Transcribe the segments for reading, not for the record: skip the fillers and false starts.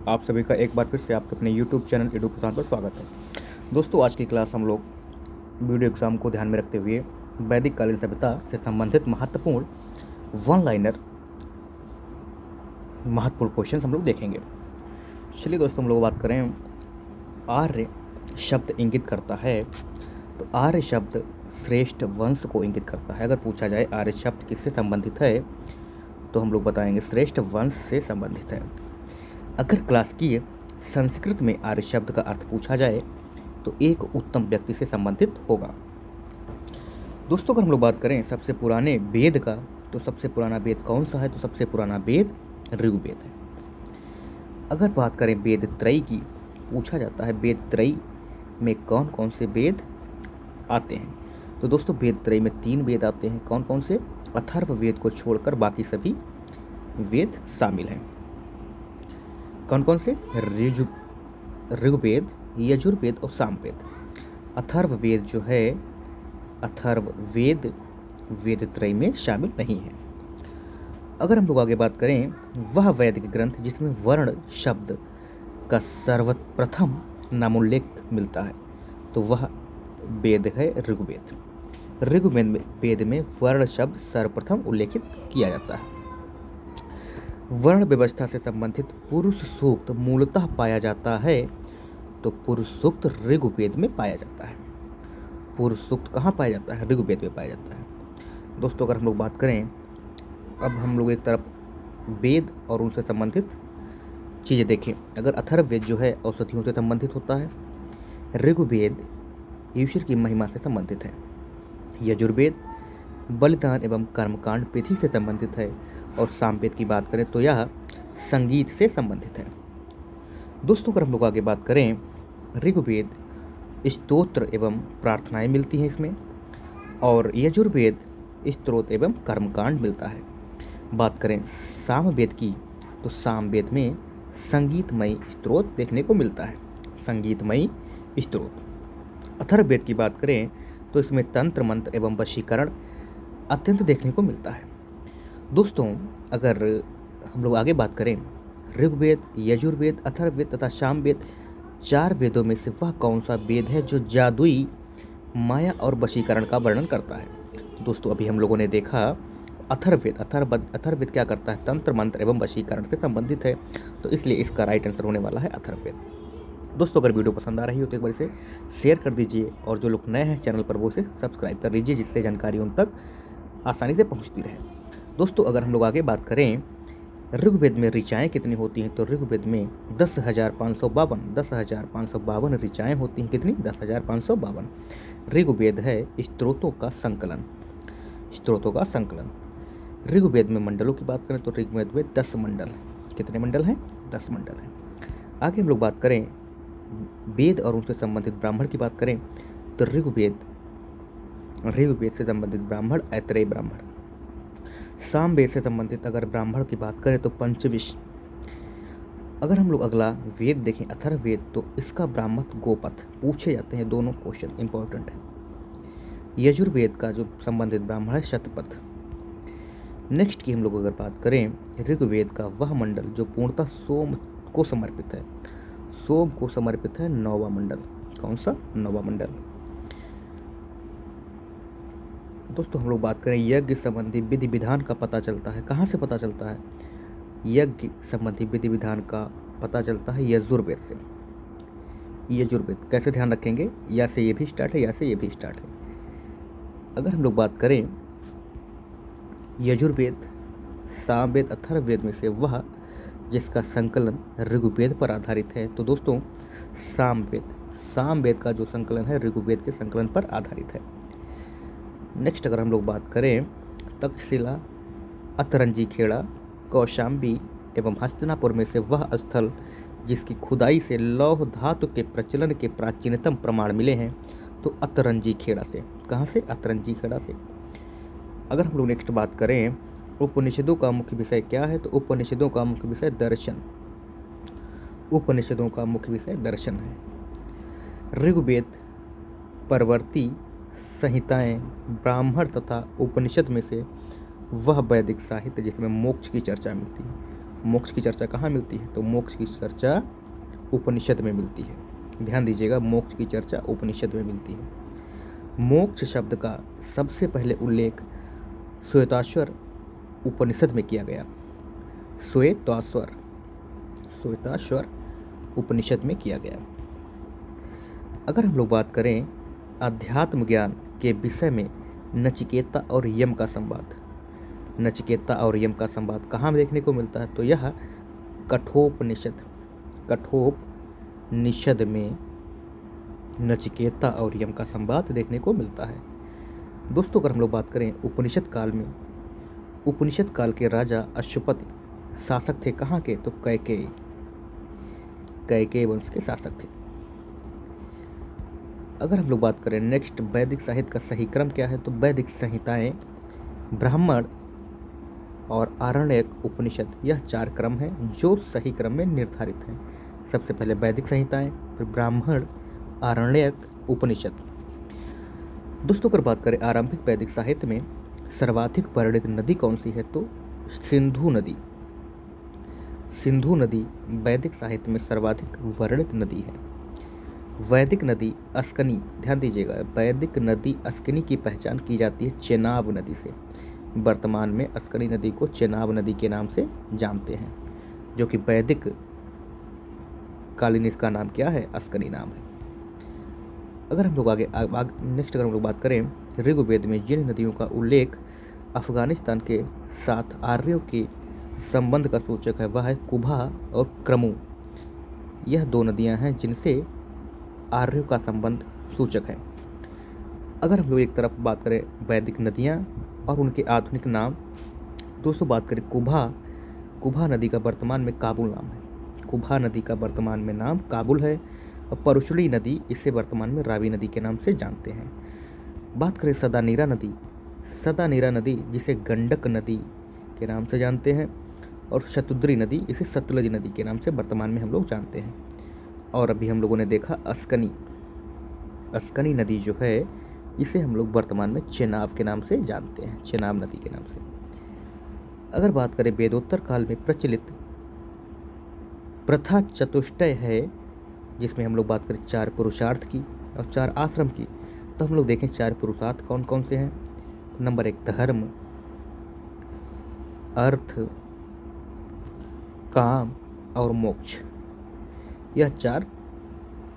आप सभी का एक बार फिर से आपके अपने YouTube चैनल एडू प्रधान पर स्वागत है। दोस्तों, आज की क्लास हम लोग वीडियो एग्जाम को ध्यान में रखते हुए वैदिक कालीन सभ्यता से संबंधित महत्वपूर्ण वन लाइनर महत्वपूर्ण क्वेश्चन हम लोग देखेंगे। चलिए दोस्तों, हम लोग बात करें आर्य शब्द इंगित करता है, तो आर्य शब्द श्रेष्ठ वंश को इंगित करता है। अगर पूछा जाए आर्य शब्द किससे संबंधित है, तो हम लोग बताएंगे श्रेष्ठ वंश से संबंधित है। अगर क्लासिकीय संस्कृत में आर्य शब्द का अर्थ पूछा जाए तो एक उत्तम व्यक्ति से संबंधित होगा। दोस्तों, अगर हम लोग बात करें सबसे पुराने वेद का, तो सबसे पुराना वेद कौन सा है, तो सबसे पुराना वेद ऋग्वेद है। अगर बात करें वेद त्रयी की, पूछा जाता है वेद त्रयी में कौन कौन से वेद आते हैं, तो दोस्तों वेद त्रयी में 3 वेद आते हैं। कौन कौन से? अथर्ववेद को छोड़कर बाकी सभी वेद शामिल हैं। कौन कौन से? ऋग्वेद, यजुर्वेद और सामवेद। अथर्ववेद जो है, अथर्ववेद वेद त्रय में शामिल नहीं है। अगर हम लोग आगे बात करें वह वैदिक ग्रंथ जिसमें वर्ण शब्द का सर्वप्रथम नामोल्लेख मिलता है, तो वह वेद है ऋग्वेद। ऋग्वेद में वर्ण शब्द सर्वप्रथम उल्लेखित किया जाता है। वर्ण व्यवस्था से संबंधित पुरुष सूक्त मूलतः पाया जाता है, तो पुरुष सूक्त ऋग्वेद में पाया जाता है। पुरुष सूक्त कहाँ पाया जाता है? ऋग्वेद में पाया जाता है। दोस्तों, अगर हम लोग बात करें, अब हम लोग एक तरफ वेद और उनसे संबंधित चीज़ें देखें। अगर अथर्ववेद जो है औषधियों से संबंधित होता है, ऋग्वेद ईश्वर की महिमा से संबंधित है, यजुर्वेद बलिदान एवं कर्मकांड विधि से संबंधित है, और सामवेद की बात करें तो यह संगीत से संबंधित है। दोस्तों, अगर हम लोग आगे बात करें, ऋग्वेद स्तोत्र एवं प्रार्थनाएं मिलती हैं इसमें, और यजुर्वेद स्तोत्र एवं कर्मकांड मिलता है। बात करें सामवेद की, तो सामवेद में संगीतमयी स्तोत्र देखने को मिलता है, संगीतमयी स्तोत्र। अथर्ववेद की बात करें तो इसमें तंत्र मंत्र एवं वशीकरण अत्यंत देखने को मिलता है। दोस्तों, अगर हम लोग आगे बात करें, ऋग्वेद, यजुर्वेद, अथर्ववेद तथा सामवेद 4 वेदों में से वह कौन सा वेद है जो जादुई माया और वशीकरण का वर्णन करता है? दोस्तों, अभी हम लोगों ने देखा अथर्ववेद क्या करता है? तंत्र मंत्र एवं वशीकरण से संबंधित है, तो इसलिए इसका राइट आंसर होने वाला है अथर्ववेद। दोस्तों, अगर वीडियो पसंद आ रही हो तो एक बार इसे शेयर कर दीजिए, और जो लोग नए हैं चैनल पर वो इसे सब्सक्राइब कर लीजिए, जिससे जानकारी उन तक आसानी से पहुंचती रहे। दोस्तों, अगर हम लोग आगे बात करें, ऋग्वेद में ऋचाएँ कितनी होती हैं, तो ऋग्वेद में 10,552 ऋचाएँ होती हैं। कितनी? 10,552। ऋग्वेद है स्तोत्रों का संकलन, स्तोत्रों का संकलन। ऋग्वेद में मंडलों की बात करें तो ऋग्वेद में 10 मंडल। कितने मंडल हैं? 10 मंडल हैं। आगे हम लोग बात करें वेद और उनसे संबंधित ब्राह्मण की बात करें, तो ऋग्वेद से संबंधित ब्राह्मण ऐतरेय ब्राह्मण। सामवेद से संबंधित अगर ब्राह्मण की बात करें तो पंचविश। अगर हम लोग अगला वेद देखें अथर्ववेद, तो इसका ब्राह्मण गोपथ पूछे जाते हैं, दोनों क्वेश्चन इंपॉर्टेंट है। यजुर्वेद का जो संबंधित ब्राह्मण है शतपथ। नेक्स्ट की हम लोग अगर बात करें, ऋग्वेद का वह मंडल जो पूर्णतः सोम को समर्पित है, सोम को समर्पित है 9वां मंडल। कौन सा? 9वां मंडल। दोस्तों, हम लोग बात करें यज्ञ संबंधी विधि विधान का पता चलता है, कहाँ से पता चलता है? यज्ञ संबंधी विधि विधान का पता चलता है यजुर्वेद से। यजुर्वेद कैसे ध्यान रखेंगे? या से ये भी स्टार्ट है, या से ये भी स्टार्ट है। अगर हम लोग बात करें यजुर्वेद, सामवेद, अथर्ववेद में से वह जिसका संकलन ऋग्वेद पर आधारित है, तो दोस्तों सामवेद का जो संकलन है ऋग्वेद के संकलन पर आधारित है। नेक्स्ट अगर हम लोग बात करें तक्षशिला, अतरंजी खेड़ा, कौशाम्बी एवं हस्तिनापुर में से वह स्थल जिसकी खुदाई से लौह धातु के प्रचलन के प्राचीनतम प्रमाण मिले हैं, तो अतरंजी खेड़ा से। कहाँ से? अतरंजी खेड़ा से। अगर हम लोग नेक्स्ट बात करें उपनिषदों का मुख्य विषय क्या है, तो उपनिषदों का मुख्य विषय दर्शन। उपनिषदों का मुख्य विषय दर्शन है। ऋग्वेद, परवर्ती संहिताएं, ब्राह्मण तथा उपनिषद में से वह वैदिक साहित्य जिसमें मोक्ष की चर्चा मिलती है, मोक्ष की चर्चा कहाँ मिलती है? तो मोक्ष की चर्चा उपनिषद में मिलती है। ध्यान दीजिएगा, मोक्ष की चर्चा उपनिषद में मिलती है। मोक्ष शब्द का सबसे पहले उल्लेख श्वेताश्वर उपनिषद में किया गया। श्वेताश्वर उपनिषद में किया गया। अगर हम लोग बात करें अध्यात्म ज्ञान के विषय में नचिकेता और यम का संवाद, नचिकेता और यम का संवाद कहाँ देखने को मिलता है? तो यह कठोपनिषद में नचिकेता और यम का संवाद देखने को मिलता है। दोस्तों, अगर हम लोग बात करें उपनिषद काल में, उपनिषद काल के राजा अश्वपति शासक थे कहाँ के? तो कैकेयी वंश के शासक थे। अगर हम लोग बात करें नेक्स्ट वैदिक साहित्य का सही क्रम क्या है? तो वैदिक संहिताएं, ब्राह्मण और आरण्यक, उपनिषद, यह 4 क्रम हैं जो सही क्रम में निर्धारित हैं। सबसे पहले वैदिक संहिताएं, फिर ब्राह्मण, आरण्यक, उपनिषद। दोस्तों, अगर बात करें आरंभिक वैदिक साहित्य में सर्वाधिक वर्णित नदी कौन सी है? तो सिंधु नदी। सिंधु नदी वैदिक साहित्य में सर्वाधिक वर्णित नदी है। वैदिक नदी अस्कनी, ध्यान दीजिएगा, वैदिक नदी अस्कनी की पहचान की जाती है चेनाब नदी से। वर्तमान में अस्कनी नदी को चेनाब नदी के नाम से जानते हैं, जो कि वैदिक कालीन इसका नाम क्या है? अस्कनी नाम है। अगर हम लोग नेक्स्ट अगर हम लोग बात करें ऋग्वेद में जिन नदियों का उल्लेख अफगानिस्तान के साथ आर्यों के संबंध का सूचक है, वह है कुभा और क्रमु। यह 2 नदियां हैं जिनसे आर्यों का संबंध सूचक है। अगर हम लोग एक तरफ बात करें वैदिक नदियां और उनके आधुनिक नाम, दोस्तों बात करें कुभा नदी का वर्तमान में काबुल नाम है। कुभा नदी का वर्तमान में नाम काबुल है और परुशली नदी इसे वर्तमान में रावी नदी के नाम से जानते हैं। बात करें सदानीरा नदी जिसे गंडक नदी के नाम से जानते हैं, और शतुद्री नदी इसे सतलज नदी के नाम से वर्तमान में हम लोग जानते हैं। और अभी हम लोगों ने देखा अस्कनी नदी जो है इसे हम लोग वर्तमान में चेनाब के नाम से जानते हैं, चेनाब नदी के नाम से। अगर बात करें वेदोत्तर काल में प्रचलित प्रथा चतुष्टय है, जिसमें हम लोग बात करें 4 पुरुषार्थ की और 4 आश्रम की, तो हम लोग देखें 4 पुरुषार्थ कौन कौन से हैं। नंबर 1 धर्म, अर्थ, काम और मोक्ष। यह 4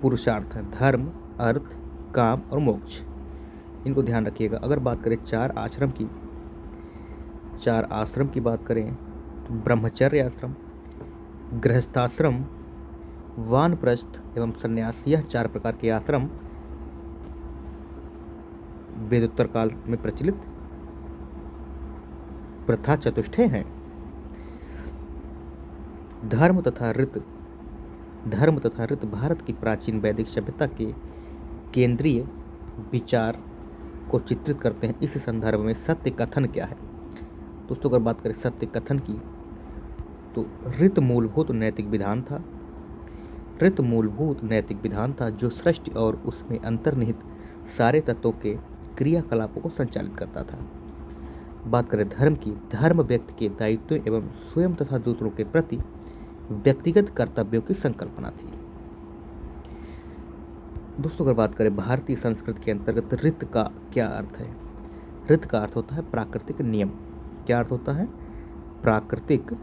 पुरुषार्थ हैं, धर्म, अर्थ, काम और मोक्ष। इनको ध्यान रखिएगा। अगर बात करें 4 आश्रम की बात करें तो ब्रह्मचर्य आश्रम, गृहस्थाश्रम, वानप्रस्थ एवं संन्यास, यह 4 प्रकार के आश्रम वेदोत्तर काल में प्रचलित प्रथा चतुष्टय हैं। धर्म तथा ऋत भारत की प्राचीन वैदिक सभ्यता के केंद्रीय विचार को चित्रित करते हैं। इस संदर्भ में सत्य कथन क्या है? दोस्तों, अगर बात करें सत्य कथन की, तो ऋत मूलभूत नैतिक विधान था जो सृष्टि और उसमें अंतर्निहित सारे तत्वों के क्रियाकलापों को संचालित करता था। बात करें धर्म की, धर्म व्यक्ति के दायित्व एवं स्वयं तथा दूसरों के प्रति व्यक्तिगत कर्तव्यों की संकल्पना थी। दोस्तों, अगर बात करें भारतीय संस्कृति के अंतर्गत ऋत का क्या अर्थ है? ऋत का अर्थ होता है प्राकृतिक नियम। क्या अर्थ होता है? प्राकृतिक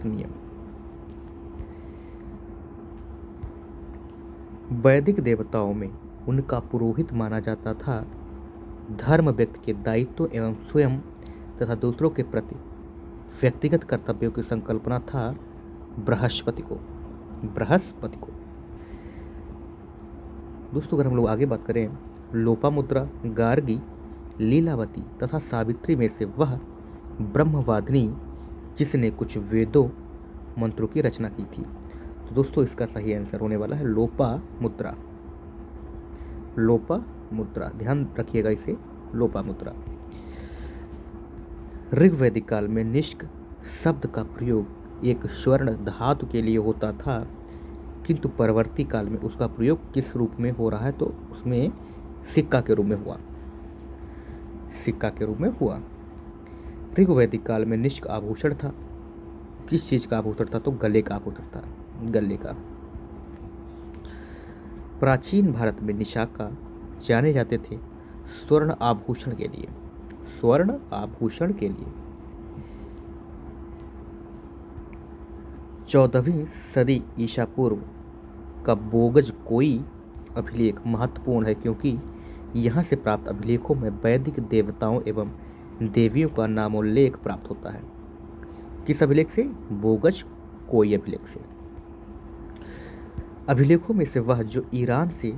नियम। वैदिक देवताओं में उनका पुरोहित माना जाता था। धर्म व्यक्ति के दायित्व एवं स्वयं तथा दूसरों के प्रति व्यक्तिगत कर्तव्यों की संकल्पना था बृहस्पति को। दोस्तों, अगर हम लोग आगे बात करें लोपामुद्रा, गार्गी, लीलावती तथा सावित्री में से वह ब्रह्मवादिनी जिसने कुछ वेदों मंत्रों की रचना की थी। तो दोस्तों, इसका सही आंसर होने वाला है लोपामुद्रा। ध्यान रखिएगा इसे, लोपामुद्रा। ऋग्वैदिक काल में निष्क शब्द का प्रयोग एक स्वर्ण धातु के लिए होता था, किंतु परवर्ती काल में उसका प्रयोग किस रूप में हो रहा है? तो उसमें सिक्का के रूप में हुआ। ऋग्वैदिक काल में निष्क आभूषण था। किस चीज का आभूषण था? तो गले का आभूषण था, गले का। प्राचीन भारत में निशाका जाने जाते थे स्वर्ण आभूषण के लिए, स्वर्ण आभूषण के लिए। 14वीं सदी ईसा पूर्व का बोगज कोई अभिलेख महत्वपूर्ण है, क्योंकि यहाँ से प्राप्त अभिलेखों में वैदिक देवताओं एवं देवियों का नामोल्लेख प्राप्त होता है। किस अभिलेख से? बोगज कोई अभिलेख से। अभिलेखों में से वह जो ईरान से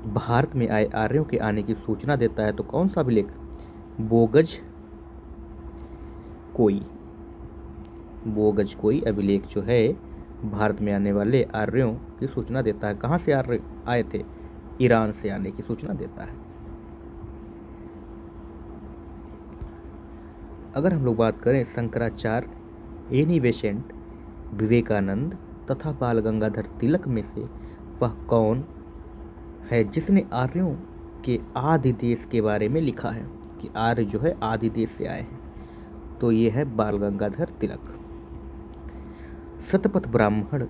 भारत में आए आर्यों के आने की सूचना देता है, तो कौन सा अभिलेख? बोगज कोई। बोगज कोई अभिलेख जो है भारत में आने वाले आर्यों की सूचना देता है। कहाँ से आर्य आए थे? ईरान से आने की सूचना देता है। अगर हम लोग बात करें शंकराचार्य, एनी बेसेंट, विवेकानंद तथा बाल गंगाधर तिलक में से वह कौन है जिसने आर्यों के आदि देश के बारे में लिखा है कि आर्य जो है आदि देश से आए हैं? तो ये है बाल गंगाधर तिलक। शतपथ ब्राह्मण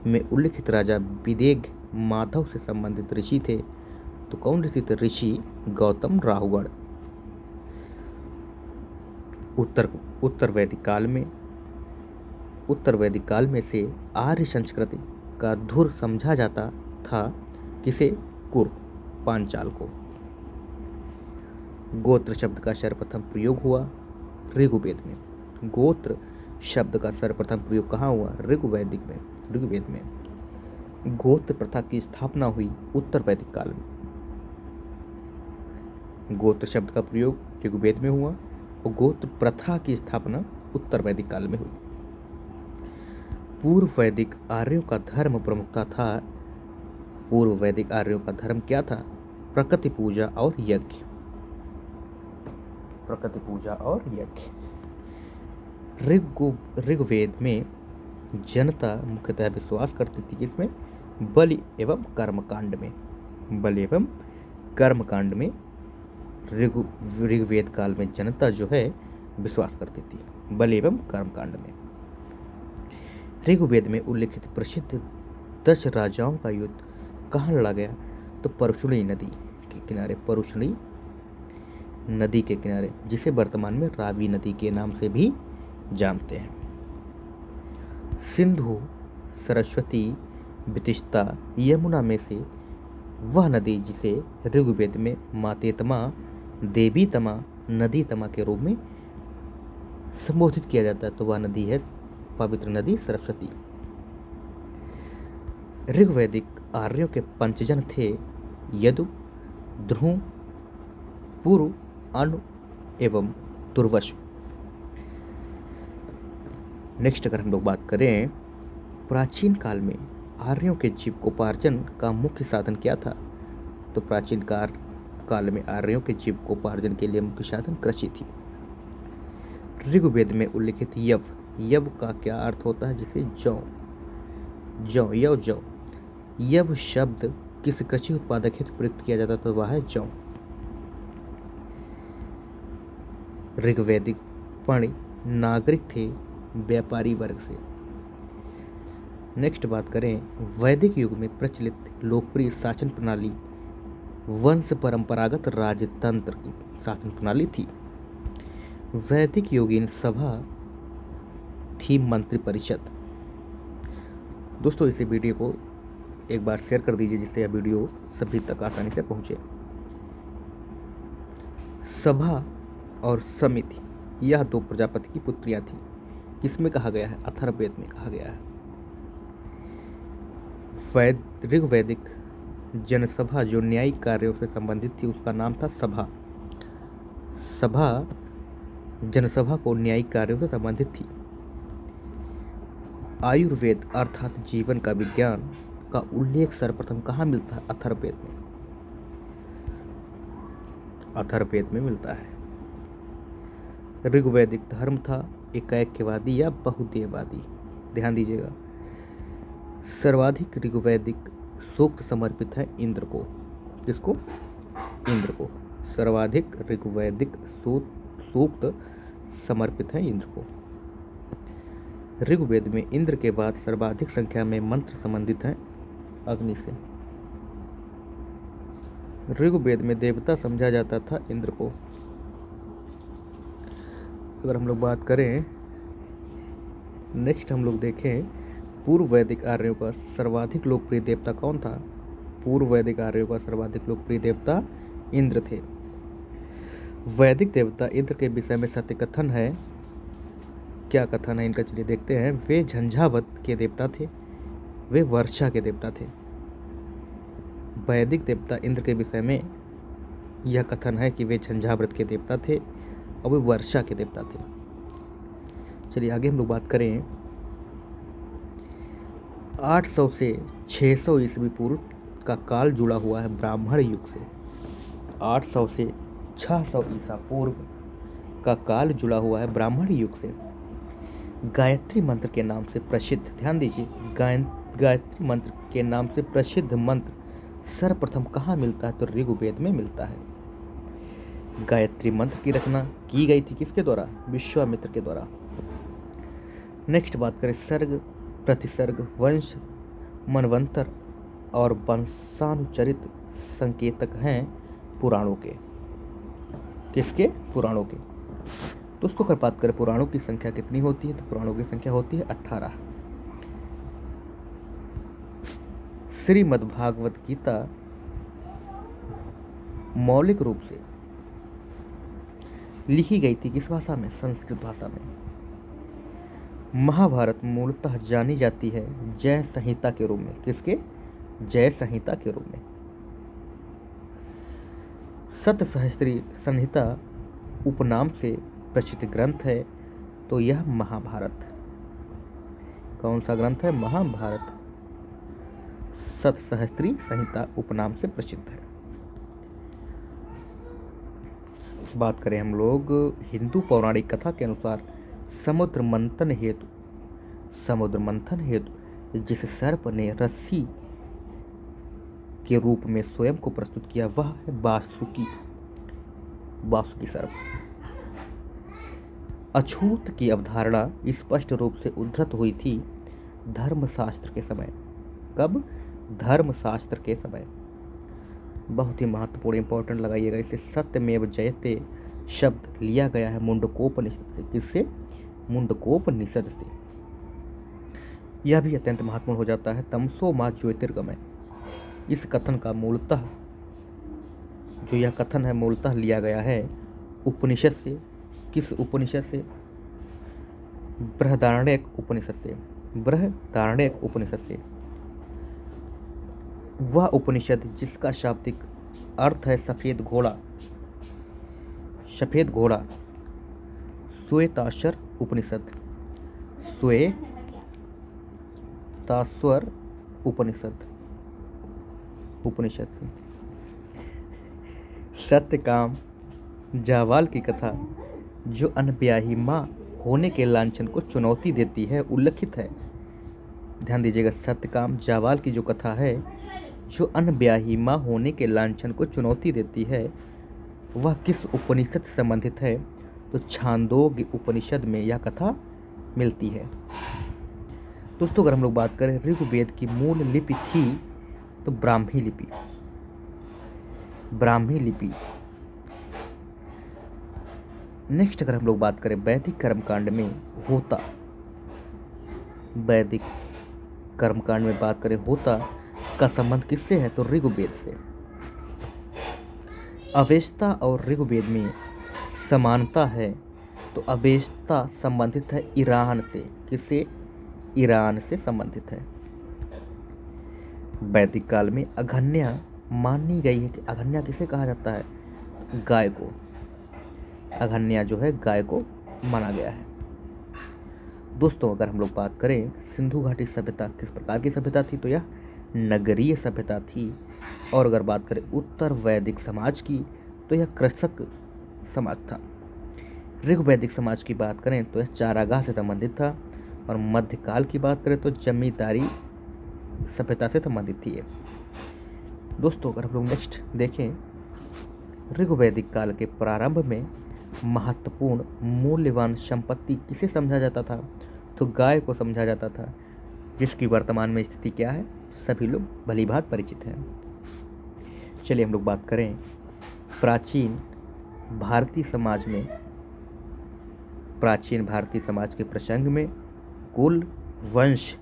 में उल्लिखित राजा विदेग माधव से संबंधित ऋषि थे, तो कौन ऋषि थे? ऋषि गौतम राहुगण। उत्तर वैदिक काल में से आर्य संस्कृति का धुर समझा जाता था। किसे? कुर, पांचाल को। गोत्र शब्द का सर्वप्रथम प्रयोग हुआ ऋग्वेद में। गोत्र शब्द का सर्वप्रथम प्रयोग कहाँ हुआ? ऋग्वेद में। गोत्र प्रथा की स्थापना हुई उत्तर वैदिक काल में। गोत्र शब्द का प्रयोग ऋग्वेद में हुआ और गोत्र प्रथा की स्थापना उत्तर वैदिक काल में हुई। पूर्व वैदिक आर्यों का धर्म प्रमुखता था। पूर्व वैदिक आर्यों का धर्म क्या था? प्रकृति पूजा और यज्ञ। प्रकृति पूजा और यज्ञ। ऋग्वेद में जनता मुख्यतः विश्वास करती थी किसमें? बलि एवं कर्मकांड में। बलि एवं कर्मकांड में ऋग्वेद काल में जनता जो है विश्वास करती थी, बलि एवं कर्मकांड में। ऋग्वेद में उल्लिखित प्रसिद्ध 10 राजाओं का युद्ध कहाँ लड़ा गया? तो परुशनी नदी के किनारे, परुशनी नदी के किनारे, जिसे वर्तमान में रावी नदी के नाम से भी जानते हैं। सिंधु, सरस्वती, वितिस्ता, यमुना में से वह नदी जिसे ऋग्वेद में मातेतमा, देवीतमा, नदीतमा के रूप में संबोधित किया जाता है, तो वह नदी है पवित्र नदी सरस्वती। ऋग्वैदिक आर्यों के पंचजन थे यदु, ध्रुव, पुरु, अनु एवं दुर्वसु। नेक्स्ट अगर हम लोग बात करें, प्राचीन काल में आर्यों के जीविकोपार्जन का मुख्य साधन क्या था? तो प्राचीन काल में आर्यों के जीविकोपार्जन के लिए मुख्य साधन कृषि थी। ऋग्वेद में उल्लिखित यव का क्या अर्थ होता है? जिसे जौ। यव शब्द किस कृषि उत्पादक हेतु प्रयुक्त किया जाता, तो वह है जौ। ऋग्वैदिक पाणी नागरिक थे व्यापारी वर्ग से। नेक्स्ट बात करें, वैदिक युग में प्रचलित लोकप्रिय शासन प्रणाली वंश परंपरागत राजतंत्र की शासन प्रणाली थी। वैदिक योगिन सभा थी मंत्री परिषद। दोस्तों इस वीडियो को एक बार शेयर कर दीजिए जिससे यह वीडियो सभी तक आसानी से पहुंचे। सभा और समिति यह 2 प्रजापति की पुत्रियां थी। किसमें कहा गया है? अथर्ववेद में कहा गया है। ऋग्वैदिक जनसभा जो न्यायिक कार्यों से संबंधित थी उसका नाम था सभा। जनसभा को न्यायिक कार्यों से संबंधित थी। आयुर्वेद अर्थात जीवन का विज्ञान का उल्लेख सर्वप्रथम कहाँ मिलता है? अथर्ववेद में मिलता है। ऋग्वैदिक धर्म था एकैक्यवादी या बहुदेववादी। ध्यान दीजिएगा, सर्वाधिक ऋग्वैदिक सूक्त समर्पित है इंद्र को। किसको? इंद्र को। सर्वाधिक ऋग्वैदिक सूक्त समर्पित हैं इंद्र को। ऋग्वेद में इंद्र के बाद सर्वाधिक संख्या में मंत्र संबंधित हैं अग्नि से। ऋग्वेद में देवता समझा जाता था इंद्र को। अगर हम लोग बात करें, नेक्स्ट हम लोग देखें पूर्व वैदिक आर्यों का सर्वाधिक लोकप्रिय देवता कौन था। पूर्व वैदिक आर्यों का सर्वाधिक लोकप्रिय देवता इंद्र थे। वैदिक देवता इंद्र के विषय में सत्य कथन है। क्या कथन है इनका, चलिए देखते हैं। वे झंझावत के देवता थे, वे वर्षा के देवता थे। वैदिक देवता इंद्र के विषय में यह कथन है कि वे झंझाव्रत के देवता थे और वे वर्षा के देवता थे। चलिए आगे हम लोग बात करें। 800 से 600 ईस्वी पूर्व का काल जुड़ा हुआ है ब्राह्मण युग से। 800 से 600 ईसा पूर्व का काल जुड़ा हुआ है ब्राह्मण युग से। गायत्री मंत्र के नाम से प्रसिद्ध, ध्यान दीजिए, गायत्री मंत्र के नाम से प्रसिद्ध मंत्र सर्वप्रथम कहाँ मिलता है, तो ऋग्वेद में मिलता है। गायत्री मंत्र की रचना की गई थी किसके द्वारा, विश्वामित्र के द्वारा। नेक्स्ट बात करें, सर्ग, प्रतिसर्ग, वंश, मनवंतर और वंशानुचरित संकेतक हैं पुराणों के। किसके, पुराणों के। दोस्तों अगर बात करें पुराणों की संख्या कितनी होती है, तो पुराणों की संख्या होती है 18। श्रीमद्भागवत गीता मौलिक रूप से लिखी गई थी किस भाषा में, संस्कृत भाषा में। महाभारत मूलतः जानी जाती है जय संहिता के रूप में। किसके, जय संहिता के रूप में। सतसहस्त्री संहिता उपनाम से प्रसिद्ध ग्रंथ है, तो यह महाभारत। कौन सा ग्रंथ है, महाभारत। सतसहस्त्री संहिता उपनाम से प्रसिद्ध है। बात करें हम लोग हिंदू पौराणिक कथा के अनुसार समुद्र मंथन हेतु जिस सर्प ने रस्सी के रूप में स्वयं को प्रस्तुत किया वह है वासुकी सर्प। अछूत की अवधारणा स्पष्ट रूप से उद्धृत हुई थी धर्मशास्त्र के समय। कब, धर्मशास्त्र के समय। बहुत ही महत्वपूर्ण इंपॉर्टेंट लगाइएगा इसे। सत्यमेव जयते शब्द लिया गया है मुंडकोपनिषद से। किससे, मुंडकोपनिषद से। यह भी अत्यंत महत्वपूर्ण हो जाता है। तमसो मा ज्योतिर्गमय, इस कथन का मूलतः, जो यह कथन है मूलतः लिया गया है उपनिषद से। किस उपनिषद से, बृहदारण्यक उपनिषद से। बृहदारण्यक उपनिषद से। वह उपनिषद जिसका शाब्दिक अर्थ है सफेद घोड़ा। सफेद घोड़ा। श्वेताश्वर उपनिषद। श्वेताश्वर उपनिषद से। सत्यकाम जावाल की कथा जो अनब्याही माँ होने के लांछन को चुनौती देती है उल्लिखित है। ध्यान दीजिएगा, सत्यकाम जावाल की जो कथा है जो अनब्याही माँ होने के लांछन को चुनौती देती है वह किस उपनिषद से संबंधित है, तो छांदोग्य उपनिषद में यह कथा मिलती है। दोस्तों अगर हम लोग बात करें ऋग्वेद की मूल लिपि थी तो ब्राह्मी लिपि। नेक्स्ट अगर हम लोग बात करें वैदिक कर्मकांड में होता, वैदिक कर्मकांड में बात करें होता का संबंध किससे है, तो ऋग्वेद से। अवेस्ता और ऋग्वेद में समानता है, तो अवेस्ता संबंधित है ईरान से। किससे, ईरान से संबंधित है। वैदिक काल में अघन्या मानी गई है कि अघन्या किसे कहा जाता है, गाय को। अघन्या जो है गाय को माना गया है। दोस्तों अगर हम लोग बात करें सिंधु घाटी सभ्यता किस प्रकार की सभ्यता थी, तो यह नगरीय सभ्यता थी। और अगर बात करें उत्तर वैदिक समाज की तो यह कृषक समाज था। ऋग्वैदिक समाज की बात करें तो यह चारागाह से संबंधित था। और मध्यकाल की बात करें तो जमींदारी सभ्यता से संबंधित थी ये। दोस्तों अगर हम लोग नेक्स्ट देखें ऋग्वैदिक काल के प्रारंभ में महत्वपूर्ण मूल्यवान संपत्ति किसे समझा जाता था? तो गाय को समझा जाता था, जिसकी वर्तमान में स्थिति क्या है सभी लोग भलीभांति परिचित हैं। चलिए हम लोग बात करें प्राचीन भारतीय समाज के प्रसंग में कुल, वंश,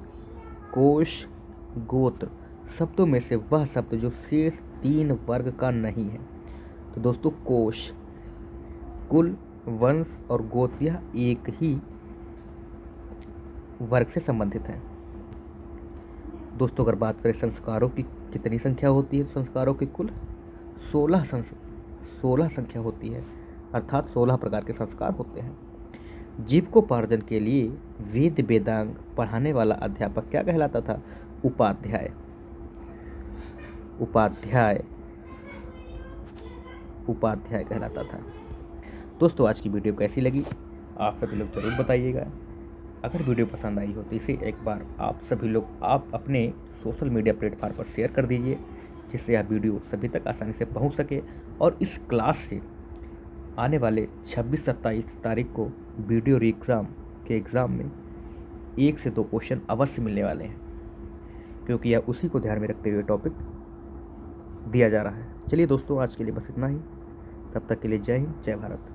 कोश, गोत्र शब्दों में से वह शब्द जो शेष 3 वर्ग का नहीं है। तो दोस्तों कोश, कुल, वंश और गोत्र यह एक ही वर्ग से संबंधित है। दोस्तों अगर बात करें संस्कारों की कितनी संख्या होती है, संस्कारों की कुल 16 संख्या होती है, अर्थात 16 प्रकार के संस्कार होते हैं। जीविकोपार्जन के लिए वेद वेदांग पढ़ाने वाला अध्यापक क्या कहलाता था? उपाध्याय। उपाध्याय कहलाता था। दोस्तों आज की वीडियो कैसी लगी आप सभी लोग जरूर बताइएगा। अगर वीडियो पसंद आई हो तो इसे एक बार आप अपने सोशल मीडिया प्लेटफॉर्म पर शेयर कर दीजिए, जिससे यह वीडियो सभी तक आसानी से पहुंच सके। और इस क्लास से आने वाले 26-27 तारीख को वीडियो एग्ज़ाम में 1 से 2 क्वेश्चन अवश्य मिलने वाले हैं, क्योंकि यह उसी को ध्यान में रखते हुए टॉपिक दिया जा रहा है। चलिए दोस्तों आज के लिए बस इतना ही। तब तक के लिए जय हिंद, जय भारत।